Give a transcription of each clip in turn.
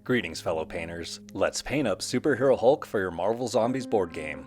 Greetings, fellow painters. Let's paint up Superhero Hulk for your Marvel Zombies board game.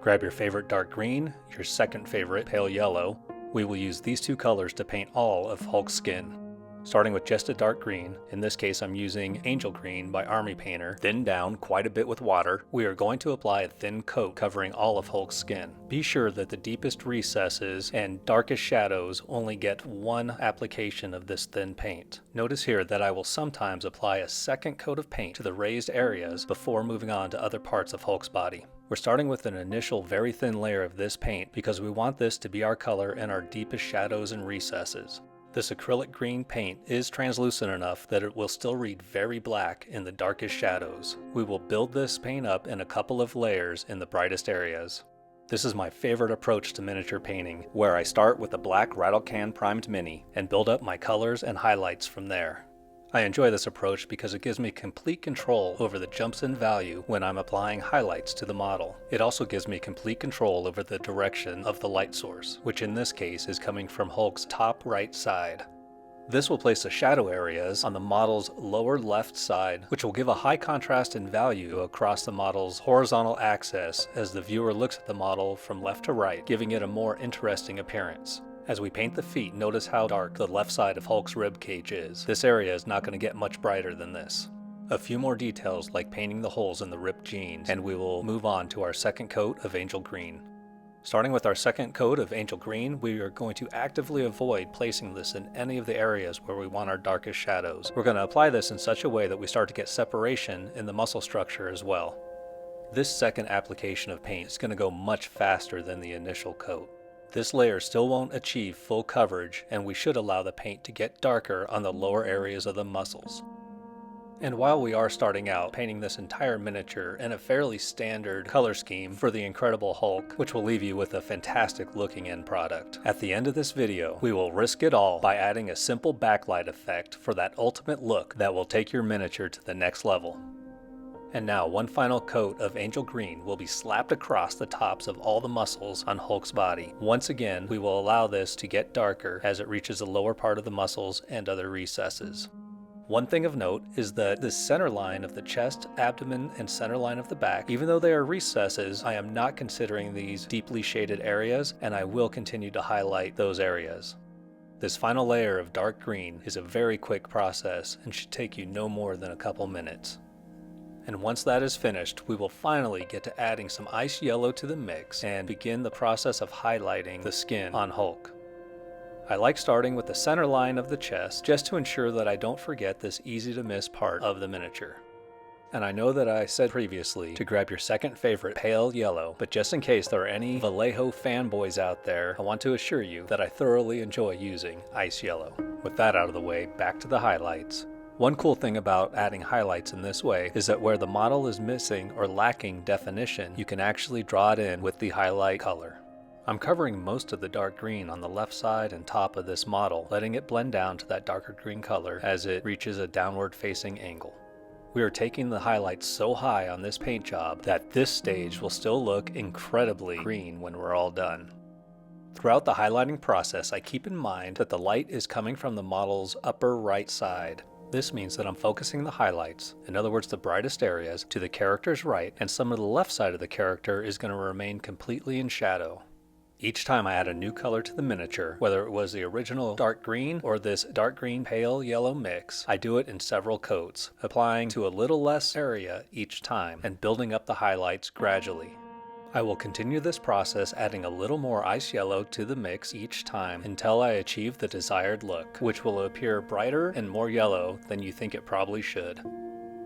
Grab your favorite dark green, your second favorite pale yellow. We will use these two colors to paint all of Hulk's skin. Starting with just a dark green, in this case I'm using Angel Green by Army Painter, thinned down quite a bit with water, we are going to apply a thin coat covering all of Hulk's skin. Be sure that the deepest recesses and darkest shadows only get one application of this thin paint. Notice here that I will sometimes apply a second coat of paint to the raised areas before moving on to other parts of Hulk's body. We're starting with an initial very thin layer of this paint because we want this to be our color in our deepest shadows and recesses. This acrylic green paint is translucent enough that it will still read very black in the darkest shadows. We will build this paint up in a couple of layers in the brightest areas. This is my favorite approach to miniature painting, where I start with a black rattle can primed mini and build up my colors and highlights from there. I enjoy this approach because it gives me complete control over the jumps in value when I'm applying highlights to the model. It also gives me complete control over the direction of the light source, which in this case is coming from Hulk's top right side. This will place the shadow areas on the model's lower left side, which will give a high contrast in value across the model's horizontal axis as the viewer looks at the model from left to right, giving it a more interesting appearance. As we paint the feet, notice how dark the left side of Hulk's rib cage is. This area is not going to get much brighter than this. A few more details like painting the holes in the ripped jeans, and we will move on to our second coat of Angel Green. Starting with our second coat of Angel Green, we are going to actively avoid placing this in any of the areas where we want our darkest shadows. We're going to apply this in such a way that we start to get separation in the muscle structure as well. This second application of paint is going to go much faster than the initial coat. This layer still won't achieve full coverage, and we should allow the paint to get darker on the lower areas of the muscles. And while we are starting out painting this entire miniature in a fairly standard color scheme for the Incredible Hulk, which will leave you with a fantastic looking end product, at the end of this video, we will risk it all by adding a simple backlight effect for that ultimate look that will take your miniature to the next level. And now one final coat of Angel Green will be slapped across the tops of all the muscles on Hulk's body. Once again, we will allow this to get darker as it reaches the lower part of the muscles and other recesses. One thing of note is that the center line of the chest, abdomen, and center line of the back, even though they are recesses, I am not considering these deeply shaded areas, and I will continue to highlight those areas. This final layer of dark green is a very quick process and should take you no more than a couple minutes. And once that is finished, we will finally get to adding some ice yellow to the mix and begin the process of highlighting the skin on Hulk. I like starting with the center line of the chest just to ensure that I don't forget this easy to miss part of the miniature. And I know that I said previously to grab your second favorite pale yellow, but just in case there are any Vallejo fanboys out there, I want to assure you that I thoroughly enjoy using ice yellow. With that out of the way, back to the highlights. One cool thing about adding highlights in this way is that where the model is missing or lacking definition, you can actually draw it in with the highlight color. I'm covering most of the dark green on the left side and top of this model, letting it blend down to that darker green color as it reaches a downward facing angle. We are taking the highlights so high on this paint job that this stage will still look incredibly green when we're all done. Throughout the highlighting process, I keep in mind that the light is coming from the model's upper right side. This means that I'm focusing the highlights, in other words the brightest areas, to the character's right, and some of the left side of the character is going to remain completely in shadow. Each time I add a new color to the miniature, whether it was the original dark green or this dark green pale yellow mix, I do it in several coats, applying to a little less area each time and building up the highlights gradually. I will continue this process adding a little more ice yellow to the mix each time until I achieve the desired look, which will appear brighter and more yellow than you think it probably should.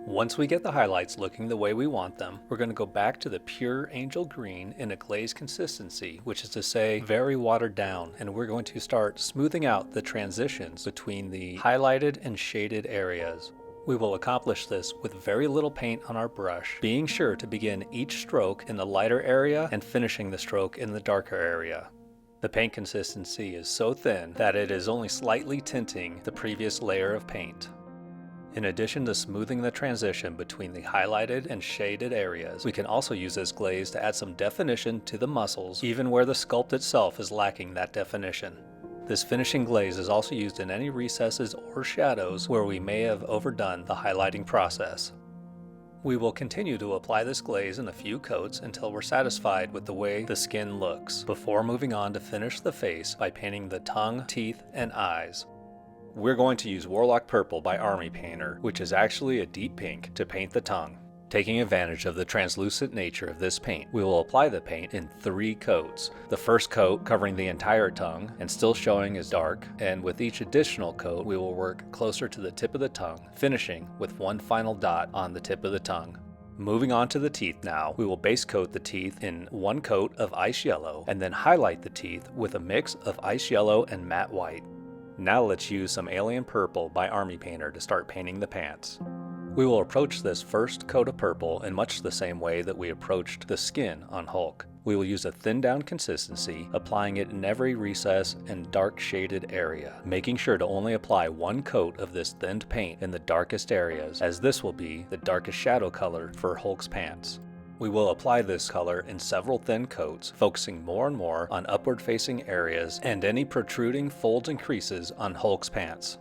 Once we get the highlights looking the way we want them, we're going to go back to the pure Angel Green in a glaze consistency, which is to say very watered down, and we're going to start smoothing out the transitions between the highlighted and shaded areas. We will accomplish this with very little paint on our brush, being sure to begin each stroke in the lighter area and finishing the stroke in the darker area. The paint consistency is so thin that it is only slightly tinting the previous layer of paint. In addition to smoothing the transition between the highlighted and shaded areas, we can also use this glaze to add some definition to the muscles, even where the sculpt itself is lacking that definition. This finishing glaze is also used in any recesses or shadows where we may have overdone the highlighting process. We will continue to apply this glaze in a few coats until we're satisfied with the way the skin looks, before moving on to finish the face by painting the tongue, teeth, and eyes. We're going to use Warlock Purple by Army Painter, which is actually a deep pink, to paint the tongue. Taking advantage of the translucent nature of this paint, we will apply the paint in 3 coats. The first coat covering the entire tongue and still showing as dark, and with each additional coat we will work closer to the tip of the tongue, finishing with one final dot on the tip of the tongue. Moving on to the teeth now, we will base coat the teeth in 1 coat of ice yellow and then highlight the teeth with a mix of ice yellow and matte white. Now let's use some Alien Purple by Army Painter to start painting the pants. We will approach this first coat of purple in much the same way that we approached the skin on Hulk. We will use a thin down consistency, applying it in every recess and dark shaded area, making sure to only apply 1 coat of this thinned paint in the darkest areas, as this will be the darkest shadow color for Hulk's pants. We will apply this color in several thin coats, focusing more and more on upward facing areas and any protruding folds and creases on Hulk's pants.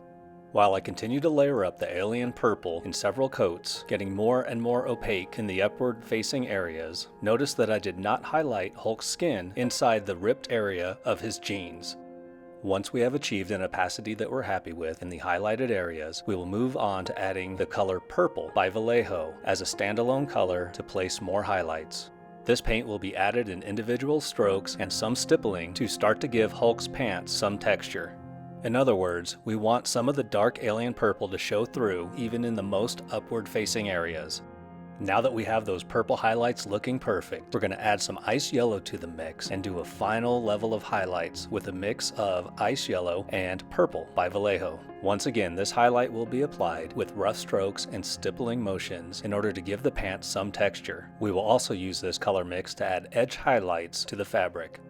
While I continue to layer up the Alien Purple in several coats, getting more and more opaque in the upward facing areas, notice that I did not highlight Hulk's skin inside the ripped area of his jeans. Once we have achieved an opacity that we're happy with in the highlighted areas, we will move on to adding the color Purple by Vallejo as a standalone color to place more highlights. This paint will be added in individual strokes and some stippling to start to give Hulk's pants some texture. In other words, we want some of the dark Alien Purple to show through even in the most upward facing areas. Now that we have those purple highlights looking perfect, we're going to add some ice yellow to the mix and do a final level of highlights with a mix of ice yellow and purple by Vallejo. Once again, this highlight will be applied with rough strokes and stippling motions in order to give the pants some texture. We will also use this color mix to add edge highlights to the fabric.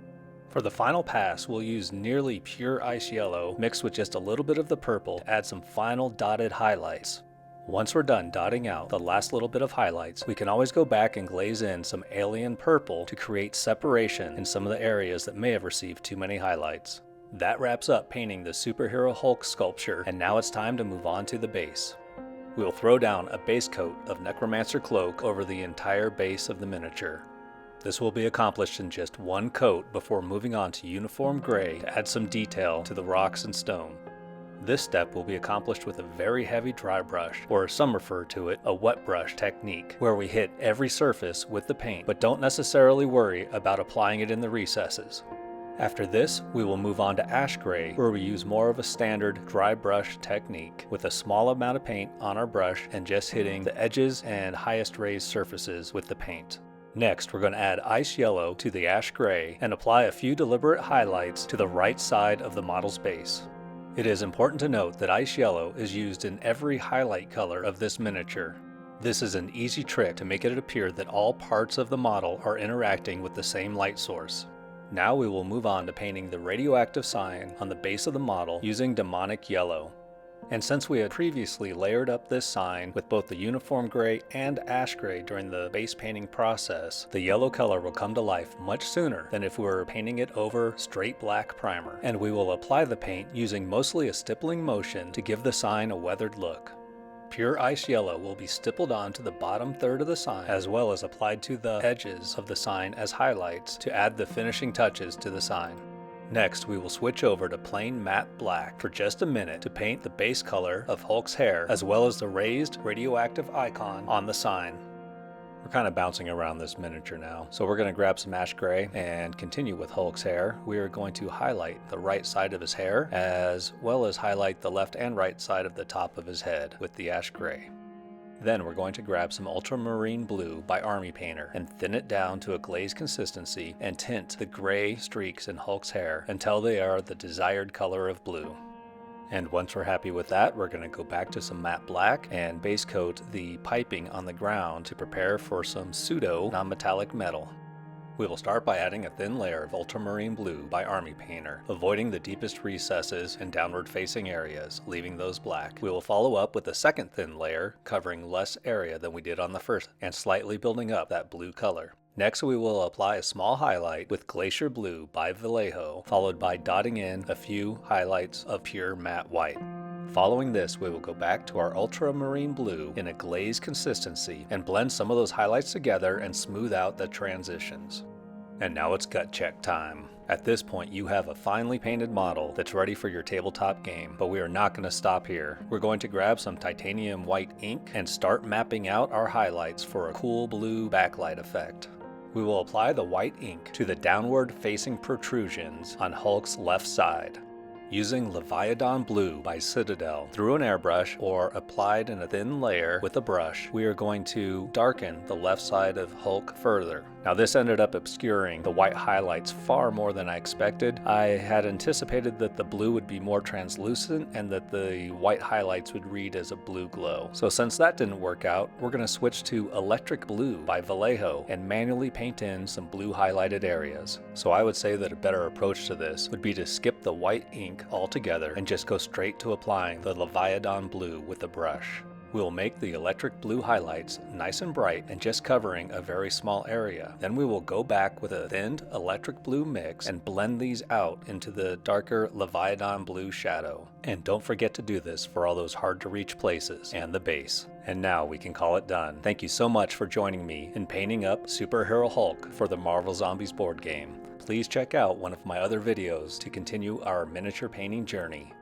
For the final pass, we'll use nearly pure ice yellow mixed with just a little bit of the purple to add some final dotted highlights. Once we're done dotting out the last little bit of highlights, we can always go back and glaze in some Alien Purple to create separation in some of the areas that may have received too many highlights. That wraps up painting the Superhero Hulk sculpture, and now it's time to move on to the base. We will throw down a base coat of Necromancer Cloak over the entire base of the miniature. This will be accomplished in just 1 coat before moving on to Uniform Gray to add some detail to the rocks and stone. This step will be accomplished with a very heavy dry brush, or as some refer to it, a wet brush technique, where we hit every surface with the paint, but don't necessarily worry about applying it in the recesses. After this, we will move on to Ash Gray, where we use more of a standard dry brush technique, with a small amount of paint on our brush and just hitting the edges and highest raised surfaces with the paint. Next, we're going to add ice yellow to the ash gray and apply a few deliberate highlights to the right side of the model's base. It is important to note that ice yellow is used in every highlight color of this miniature. This is an easy trick to make it appear that all parts of the model are interacting with the same light source. Now we will move on to painting the radioactive sign on the base of the model using demonic yellow. And since we had previously layered up this sign with both the uniform gray and ash gray during the base painting process, the yellow color will come to life much sooner than if we were painting it over straight black primer, and we will apply the paint using mostly a stippling motion to give the sign a weathered look. Pure ice yellow will be stippled onto the bottom third of the sign, as well as applied to the edges of the sign as highlights to add the finishing touches to the sign. Next, we will switch over to plain matte black for just a minute to paint the base color of Hulk's hair, as well as the raised radioactive icon on the sign. We're kind of bouncing around this miniature now, so we're going to grab some ash gray and continue with Hulk's hair. We are going to highlight the right side of his hair, as well as highlight the left and right side of the top of his head with the ash gray. Then we're going to grab some ultramarine blue by Army Painter and thin it down to a glaze consistency and tint the gray streaks in Hulk's hair until they are the desired color of blue. And once we're happy with that, we're going to go back to some matte black and base coat the piping on the ground to prepare for some pseudo non-metallic metal. We will start by adding a thin layer of ultramarine blue by Army Painter, avoiding the deepest recesses and downward facing areas, leaving those black. We will follow up with a second thin layer, covering less area than we did on the first, and slightly building up that blue color. Next, we will apply a small highlight with Glacier Blue by Vallejo, followed by dotting in a few highlights of pure matte white. Following this, we will go back to our ultramarine blue in a glaze consistency and blend some of those highlights together and smooth out the transitions. And now it's gut check time. At this point, you have a finely painted model that's ready for your tabletop game, but we are not going to stop here. We're going to grab some titanium white ink and start mapping out our highlights for a cool blue backlight effect. We will apply the white ink to the downward facing protrusions on Hulk's left side. Using Leviathan Blue by Citadel through an airbrush or applied in a thin layer with a brush, we are going to darken the left side of Hulk further. Now this ended up obscuring the white highlights far more than I expected. I had anticipated that the blue would be more translucent and that the white highlights would read as a blue glow. So since that didn't work out, we're going to switch to Electric Blue by Vallejo and manually paint in some blue highlighted areas. So I would say that a better approach to this would be to skip the white ink altogether and just go straight to applying the Leviathan Blue with a brush. We will make the electric blue highlights nice and bright and just covering a very small area. Then we will go back with a thinned electric blue mix and blend these out into the darker Leviathan Blue shadow. And don't forget to do this for all those hard to reach places and the base. And now we can call it done. Thank you so much for joining me in painting up Superhero Hulk for the Marvel Zombies board game. Please check out one of my other videos to continue our miniature painting journey.